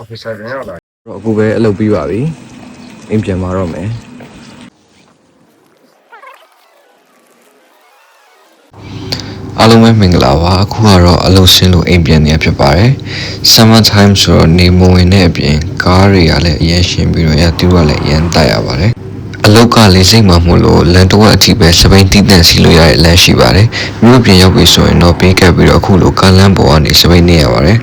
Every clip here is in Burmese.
officer တွေရောက်လာ တော့အခုပဲအလုပ်ပြီးပါပြီအိမ်ပြန်มาတော့မယ်အားလုံးပဲမင်္ဂလာပါအခုကတော့အလုပ်ဆင်းလို့အိမ်ပြန်နေရဖြစ်ပါတယ် summer time ဆိုတော့နေမဝင်တဲ့အပြင်ကားတွေကလည်းအရင်ရှင်းပြီးတော့ရတူကလည်းအရင်တိုက်ရပါတယ်အလောက်ကလေးစိတ်မှမို့လို့လန်တော့အထိပဲစပိန်တီးတန့်စီလို့ရတဲ့လမ်းရှိပါတယ်မြို့ပြင်ရောက်ပြီဆိုရင်တော့ပေးကပ်ပြီးတော့အခုလိုကားလမ်းပေါ်ကနေစပိန်နေရပါတယ်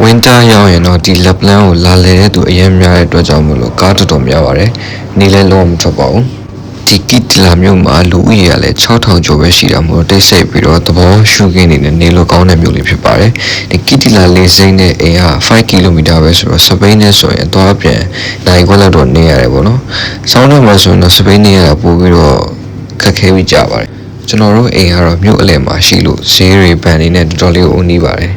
winter ရောက်ရင်တော့ဒီ lapland ကိုလာလေတဲ့သူအရင်များတဲ့အတွက်ကြောင့်မလို့ကားတော်တော်များပါတယ်နေလဲလုံးဝမထွက်ပါဘူးဒီကီတလာမြို့မှာလူဦးရေကလည်း6000ကျော်ပဲရှိတာမို့တိတ်ဆိတ်ပြီးတော့သဘောရှုခင်းနေတဲ့နေလို့ကောင်းတဲ့မြို့လေးဖြစ်ပါတယ်ဒီကီတလာလေးစိမ့်တဲ့အိမ်က5 km ပဲဆိုတော့စပိန်နဲ့ဆိုရင်သွားပြန်နိုင်ခွက်လောက်တော့နေရတယ်ပေါ့နော်ဆောင်းထဲမှာဆိုရင်တော့စပိန်နေရတာပို့ပြီးတော့ခက်ခဲပြီးကြပါတယ်ကျွန်တော်တို့အိမ်ကတော့မြို့အလယ်မှာရှိလို့ဈေးတွေပန်နေနဲ့တော်တော်လေးကိုအုံးနေပါတယ်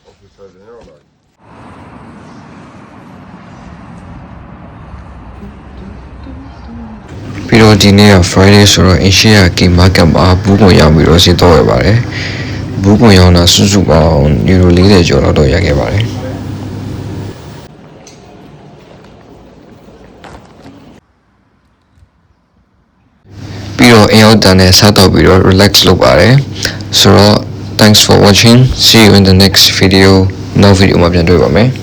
officer တွေရောက်လာပြီးတော့ဒီနေ့က Friday ဆိုတော့ Asia Game Market မှာဘူးကွန်ရောက်ပြီးတော့စီးတော့ရပါတယ်ဘူးကွန်ရောက်တာစုစုပေါင်းယူရို40ကျော်တော့ရခဲ့ပါတယ်ပြီးတော့အရောက်တန်းနဲ့စားတော့ပြီးတော့ relax လုပ်ပါတယ်ဆိုတော့ thanks for watching see you in the next video နောက်ဗီဒီယိုမှာပြန်တွေ့ပါမယ်